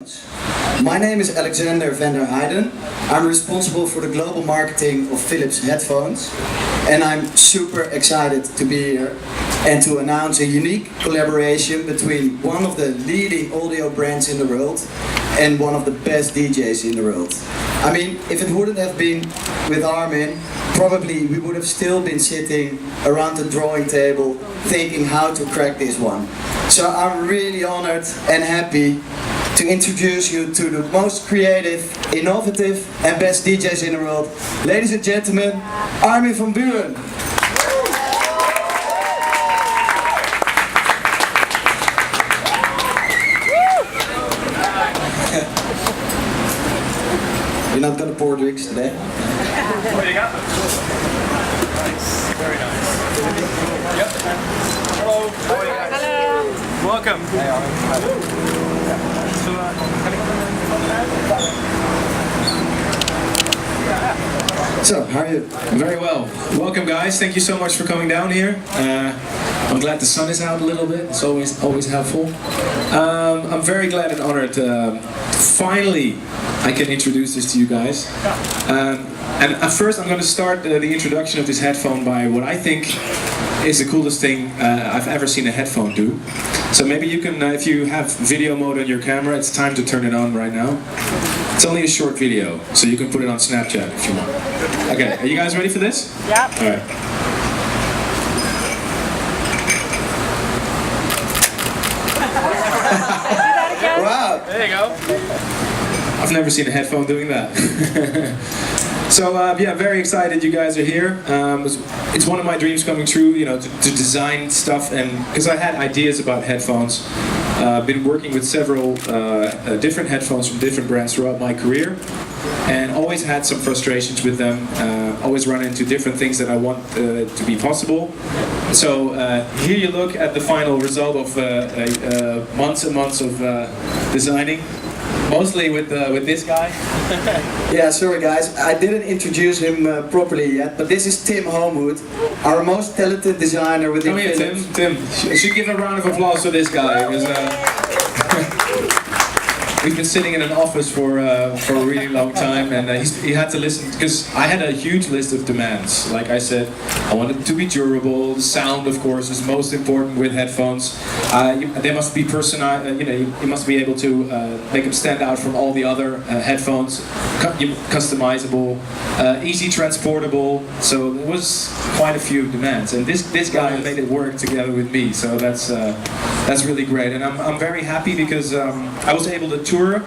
My name is Alexander van der Heijden. I'm responsible for the global marketing of Philips headphones, and I'm super excited to be here and to announce a unique collaboration between one of the leading audio brands in the world and one of the best DJs in the world. I mean, if it wouldn't have been with Armin, probably we would have still been sitting around the drawing table thinking how to crack this one. So I'm really honored and happy to introduce you to the most creative, innovative and best DJs in the world. Ladies and gentlemen, Armin Van Buuren. You're not gonna pour drinks today? Oh, you got them. Nice. Very nice. Yep. Hello. Hello. Welcome. Hey, Armin. So, how are you? Very well. Welcome, guys. Thank you so much for coming down here. I'm glad the sun is out a little bit. It's always helpful. I'm very glad and honored. Finally, I can introduce this to you guys. And at first, I'm going to start the introduction of this headphone by what I think is the coolest thing I've ever seen a headphone do. So maybe you can, if you have video mode on your camera, it's time to turn it on right now. It's only a short video, so you can put it on Snapchat if you want. Okay, are you guys ready for this? Yeah. All right. Wow! There you go. I've never seen a headphone doing that. So yeah, very excited you guys are here. It's one of my dreams coming true, you know, to design stuff, and because I had ideas about headphones. Been working with several different headphones from different brands throughout my career, and always had some frustrations with them. Always run into different things that I want to be possible. So here you look at the final result of months and months of designing. Mostly with this guy. Yeah, sorry guys, I didn't introduce him properly yet, but this is Tim Homewood, our most talented designer within Come here, Philips. Tim. You should give a round of applause for this guy. We've been sitting in an office for a really long time, and he had to listen, because I had a huge list of demands. Like I said, I wanted it to be durable. The sound, of course, is most important with headphones. They must be you must be able to make them stand out from all the other headphones. Customizable, easy transportable. So there was quite a few demands, and this guy made it work together with me. So that's really great, and I'm very happy because I was able to tour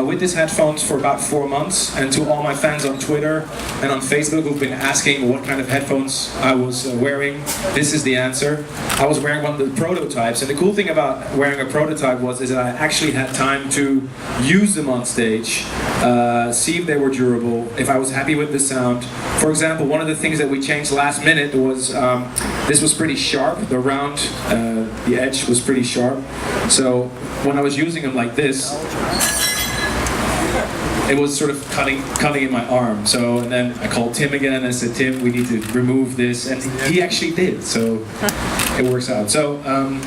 with these headphones for about 4 months, and to all my fans on Twitter and on Facebook who've been asking what kind of headphones I was wearing, this is the answer. I was wearing one of the prototypes, and the cool thing about wearing a prototype is that I actually had time to use them on stage, see if they were durable, if I was happy with the sound. For example, one of the things that we changed last minute was this was pretty sharp, the round, the edge was pretty sharp, so when I was using them like this, it was sort of cutting in my arm. So, and then I called Tim again and I said, Tim, we need to remove this, and he actually did, so it works out. So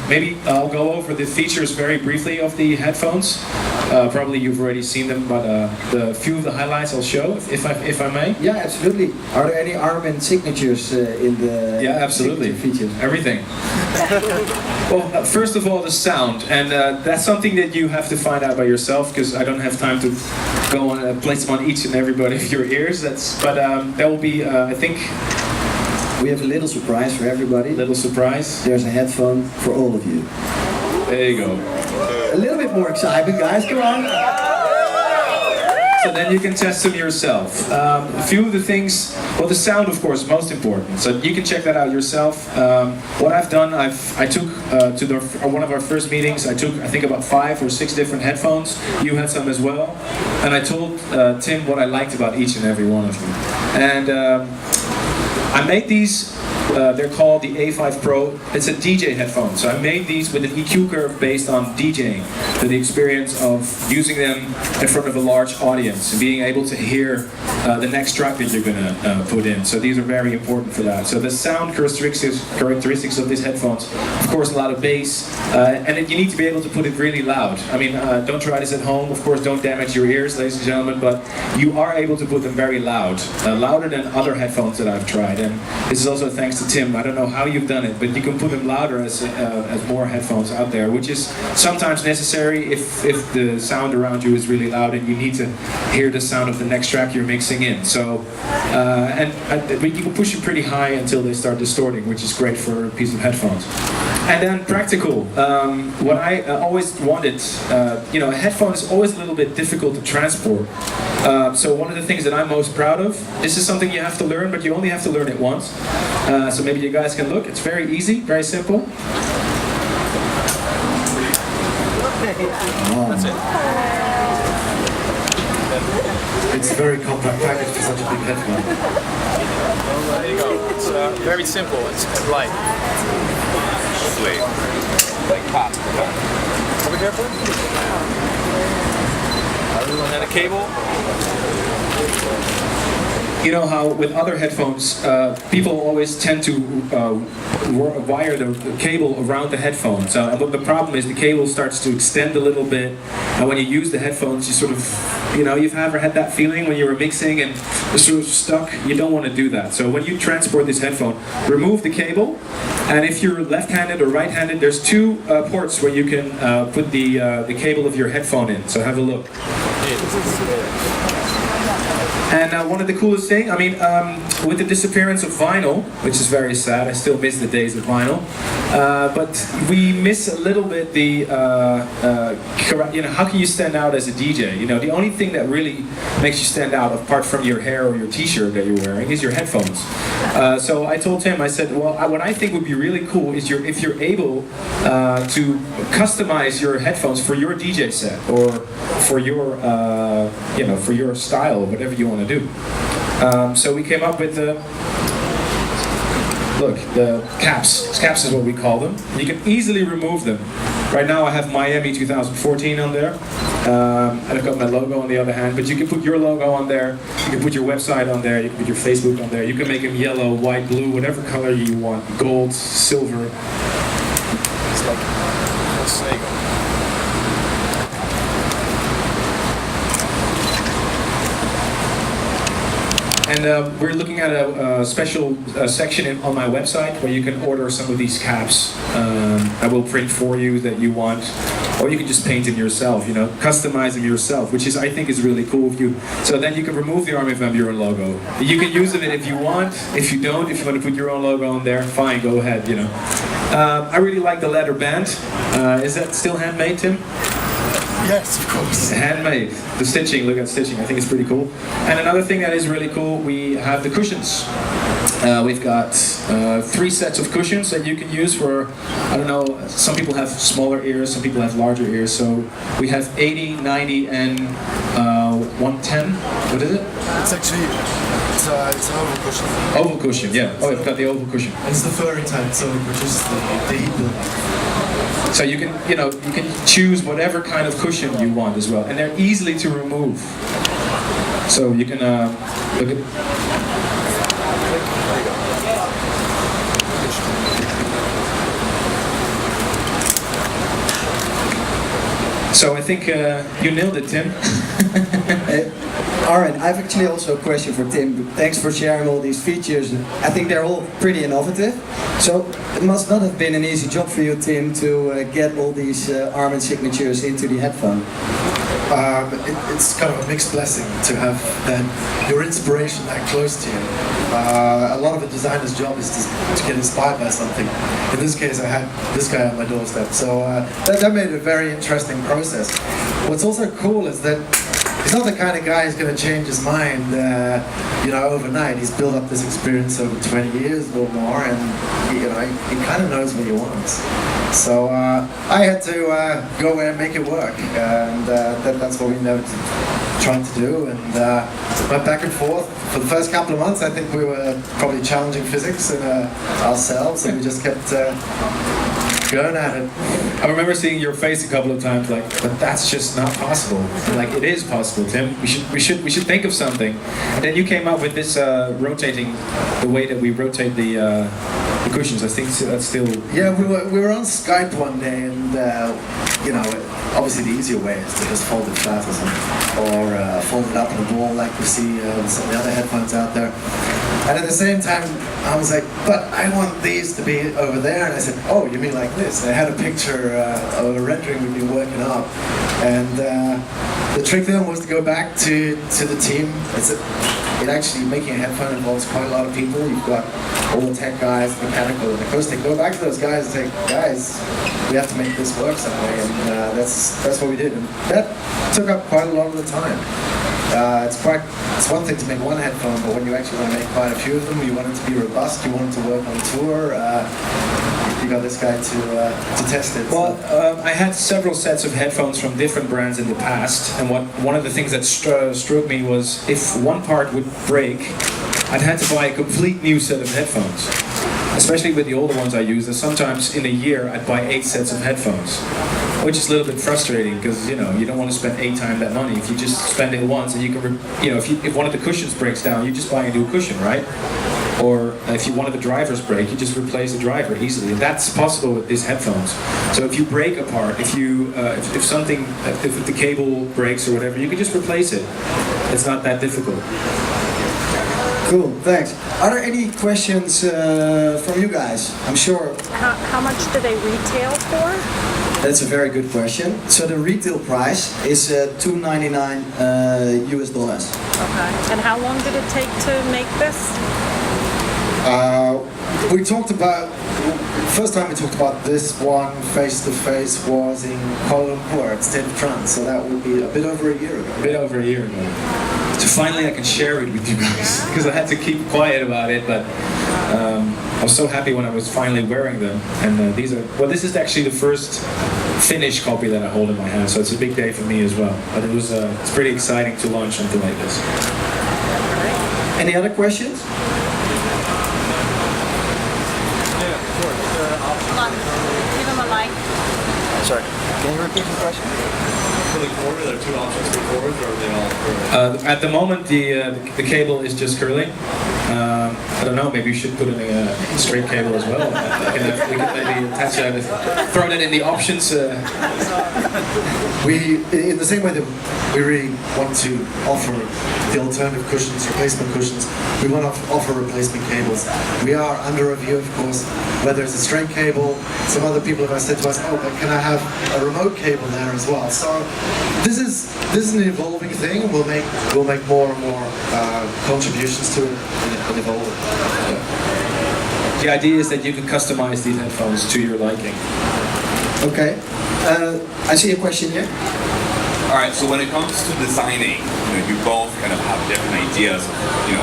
maybe I'll go over the features very briefly of the headphones. Probably you've already seen them, but the few of the highlights I'll show, if I may. Yeah, absolutely. Are there any Armin signatures in the absolutely features? Everything. Well, first of all, the sound, and that's something that you have to find out by yourself, because I don't have time to go on place them on each and every one of your ears. But there will be, I think, we have a little surprise for everybody. Little surprise. There's a headphone for all of you. There you go. A little bit more excitement, guys. Come on. So then you can test them yourself. A few of the things, well, the sound, of course, is most important. So you can check that out yourself. What I've done, I took to one of our first meetings, I took, I think, about 5 or 6 different headphones. You had some as well. And I told Tim what I liked about each and every one of them. And I made these They're called the A5 Pro. It's a DJ headphone. So I made these with an EQ curve based on DJing. So the experience of using them in front of a large audience and being able to hear the next track that you're going to put in. So these are very important for that. So the sound characteristics of these headphones, of course, a lot of bass, and you need to be able to put it really loud. I mean, don't try this at home. Of course, don't damage your ears, ladies and gentlemen, but you are able to put them very loud, louder than other headphones that I've tried. And this is also thanks to Tim. I don't know how you've done it, but you can put them louder as more headphones out there, which is sometimes necessary if the sound around you is really loud and you need to hear the sound of the next track you're mixing in. So, but you can push it pretty high until they start distorting, which is great for a piece of headphones. And then practical. What I always wanted, a headphone is always a little bit difficult to transport. So one of the things that I'm most proud of, this is something you have to learn, but you only have to learn it once. So maybe you guys can look. It's very easy, very simple. That's it. It's a very compact package for such a big headphone. Well, there you go. It's very simple. It's light. Sweet. Like pop. Over here, please. And then a cable. You know how with other headphones, people always tend to wire the cable around the headphones. But the problem is the cable starts to extend a little bit, and when you use the headphones, you sort of, you've ever had that feeling when you were mixing and you're sort of stuck? You don't want to do that. So when you transport this headphone, remove the cable, and if you're left-handed or right-handed, there's two ports where you can put the cable of your headphone in. So have a look. And one of the coolest things, with the disappearance of vinyl, which is very sad, I still miss the days of vinyl, but we miss a little bit the, how can you stand out as a DJ? The only thing that really makes you stand out, apart from your hair or your t-shirt that you're wearing, is your headphones. So I told him, I said, well, what I think would be really cool is if you're able to customize your headphones for your DJ set, or for your, for your style, whatever you want to do. So we came up with the caps. Caps is what we call them. You can easily remove them. Right now I have Miami 2014 on there. And I've got my logo on the other hand, but you can put your logo on there, you can put your website on there, you can put your Facebook on there, you can make them yellow, white, blue, whatever color you want, gold, silver. It's like a snake. And we're looking at a special section on my website where you can order some of these caps. I will print for you that you want, or you can just paint them yourself, customize them yourself, which I think is really cool. So then you can remove the Armin Van Buuren logo. You can use them if you want. If you don't, if you want to put your own logo on there, fine, go ahead. I really like the leather band. Is that still handmade, Tim? Yes, of course. Handmade. The stitching, look at stitching, I think it's pretty cool. And another thing that is really cool, we have the cushions. We've got 3 sets of cushions that you can use for, some people have smaller ears, some people have larger ears. So we have 80, 90, and 110. What is it? It's actually, it's an oval cushion. Oval cushion, yeah. Oh, we've got the oval cushion. And it's the furry type, so which is the heat builder. So you can, you can choose whatever kind of cushion you want as well, and they're easily to remove. So you can look at. So I think you nailed it, Tim. Armin, I have actually also a question for Tim. Thanks for sharing all these features. I think they're all pretty innovative. So it must not have been an easy job for you, Tim, to get all these Armin signatures into the headphone. It's kind of a mixed blessing to have your inspiration that close to you. A lot of a designer's job is to get inspired by something. In this case, I had this guy on my doorstep, so that made it a very interesting process. What's also cool is that he's not the kind of guy who's going to change his mind, overnight. He's built up this experience over 20 years or more, and he kind of knows what he wants. So I had to go away and make it work, and that's what we never trying to do, and went back and forth. For the first couple of months, I think we were probably challenging physics and ourselves, and we just kept going at it. I remember seeing your face a couple of times, like, but that's just not possible. Like, it is possible, Tim. We should think of something. And then you came up with this rotating, the way that we rotate the cushions. I think that's still. Yeah, we were on Skype one day, and you know, obviously the easier way is to just fold it flat or something, or fold it up in a ball like we see some of the other headphones out there. And at the same time, I was like, but I want these to be over there. And I said, oh, you mean like this? And I had a picture of a rendering we've been working up. And the trick then was to go back to the team. It actually, making a headphone involves quite a lot of people. You've got all the tech guys, mechanical, and acoustic. Go back to those guys and say, guys, we have to make this work some way. And that's what we did. And that took up quite a lot of the time. It's one thing to make one headphone, but when you actually want to make quite a few of them, you want it to be robust, you want it to work on tour, you got this guy to test it. Well, I had several sets of headphones from different brands in the past, and one of the things that struck me was if one part would break, I'd had to buy a complete new set of headphones. Especially with the older ones I use, sometimes in a year I'd buy 8 sets of headphones, which is a little bit frustrating because you don't want to spend 8 times that money. If you just spend it once and you can, if one of the cushions breaks down, you just buy a new cushion, right? Or if you one of the drivers break, you just replace the driver easily. And that's possible with these headphones. So if you break a part, if the cable breaks or whatever, you can just replace it. It's not that difficult. Cool, thanks. Are there any questions from you guys? I'm sure. How much do they retail for? That's a very good question. So the retail price is $299 US dollars. Okay. And how long did it take to make this? We talked about, first time we talked about this one face-to-face was in Kuala Lumpur at State of Trance, so that would be a bit over a year ago. A bit over a year ago. So finally I can share it with you guys, because I had to keep quiet about it, but I was so happy when I was finally wearing them. And this is actually the first finished copy that I hold in my hand, so it's a big day for me as well. But it's pretty exciting to launch something like this. Any other questions? Give him a mic. Sorry, can you repeat the question? For the cord, are there 2 options for cords, or are they all curling? At the moment, the cable is just curling. I don't know, maybe you should put in a straight cable as well. We can maybe attach that, throw that in the options. In the same way that we really want to offer the alternative cushions, replacement cushions, we want to offer replacement cables. We are under review, of course, whether it's a straight cable. Some other people have said to us, oh, but can I have a remote cable there as well? So this is an evolving thing. We'll make more and more contributions to it and evolve it. The idea is that you can customize these headphones to your liking. Okay. I see a question here. All right, so when it comes to designing, you both kind of have different ideas of,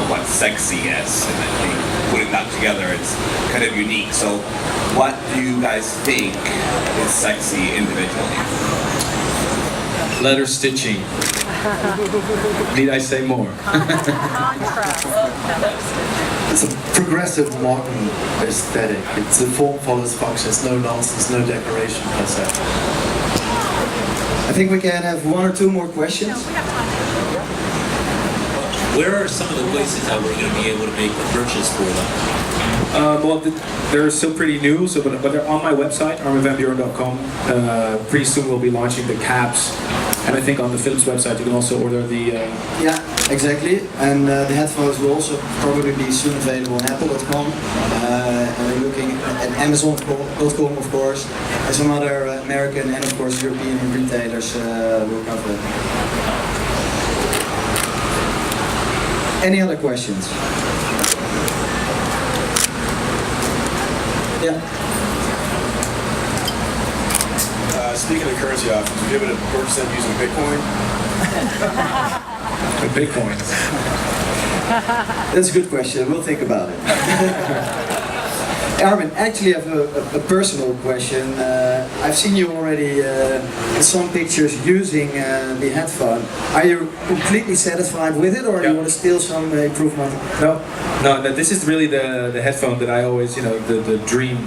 what sexy is, and I think putting that together, it's kind of unique. So what do you guys think is sexy individually? Leather stitching. Need I say more? Contrast. It's a progressive modern aesthetic. It's a form follows function. It's no nonsense, no decoration per se. I think we can have 1 or 2 more questions. Where are some of the places that we're going to be able to make the purchase for them? They're still pretty new, but they're on my website, arminvanbuuren.com. Pretty soon we'll be launching the caps, and I think on the Philips website you can also order the... Yeah, exactly. And the headphones will also probably be soon available on apple.com. And we're looking at Amazon.com, of course, and some other American and, of course, European retailers will cover it. Any other questions? Yeah. Speaking of currency options, would you be able to purchase them using Bitcoin? The Bitcoins. That's a good question. We'll think about it. Armin, actually I have a personal question. I've seen you already in some pictures using the headphone. Are you completely satisfied with it, or do you want to still some improvement? No, this is really the headphone that I always, the dream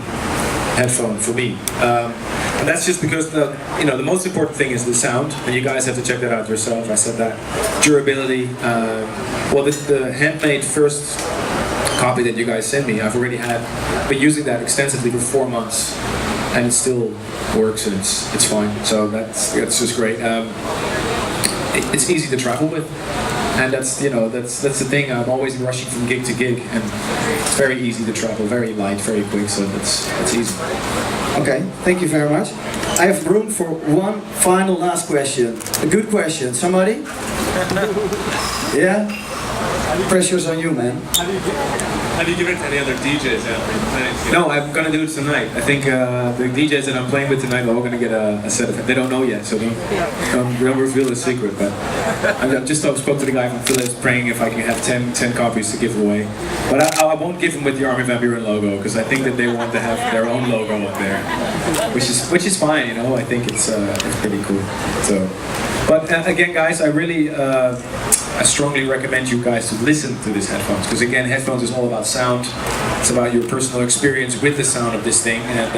headphone for me. And that's just because the most important thing is the sound, and you guys have to check that out yourself. I said that. Durability. Well, the handmade first copy that you guys sent me, I've already been using that extensively for 4 months, and it still works, and it's fine. So that's just great. It's easy to travel with, and that's the thing. I'm always rushing from gig to gig, and it's very easy to travel, very light, very quick. So it's easy. Okay, thank you very much. I have room for one final last question. A good question. Somebody? Yeah? Pressure's on you, man. Have you given it to any other DJs yet? No, I'm gonna do it tonight. I think the DJs that I'm playing with tonight are all gonna get a set of it. They don't know yet, so don't reveal the secret. But I just spoke to the guy from Philips, praying if I can have 10 copies to give away. But I won't give them with the Armin Van Buuren logo, because I think that they want to have their own logo up there, which is fine. I think it's pretty cool. So, but again, guys, I strongly recommend you guys to listen to these headphones, because again, headphones is all about sound. It's about your personal experience with the sound of this thing, and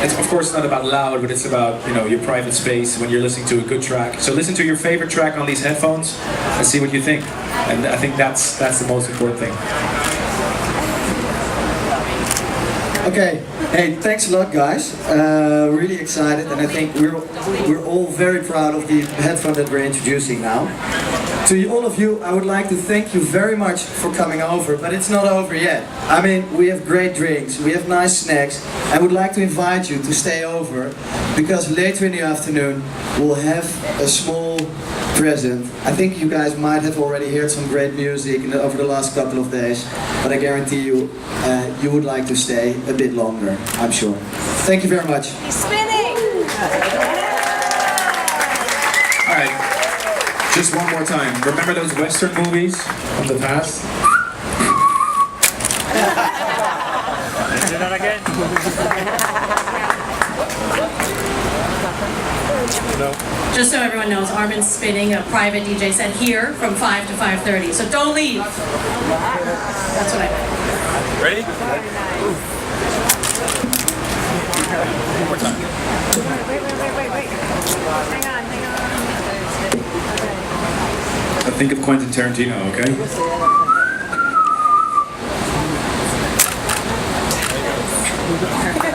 it's of course not about loud, but it's about your private space when you're listening to a good track. So listen to your favorite track on these headphones and see what you think. And I think that's the most important thing. Okay, hey, thanks a lot, guys. Really excited, and I think we're all very proud of the headphone that we're introducing now. To all of you, I would like to thank you very much for coming over, but it's not over yet. I mean, we have great drinks, we have nice snacks. I would like to invite you to stay over, because later in the afternoon we'll have a small present. I think you guys might have already heard some great music over the last couple of days, but I guarantee you, you would like to stay a bit longer, I'm sure. Thank you very much. He's spinning! All right, just one more time. Remember those Western movies from the past? Do that again? No. Just so everyone knows, Armin's spinning a private DJ set here from 5 to 5:30. So don't leave. That's what I meant. Ready? One more time. Wait. Hang on. I think of Quentin Tarantino, okay? Okay.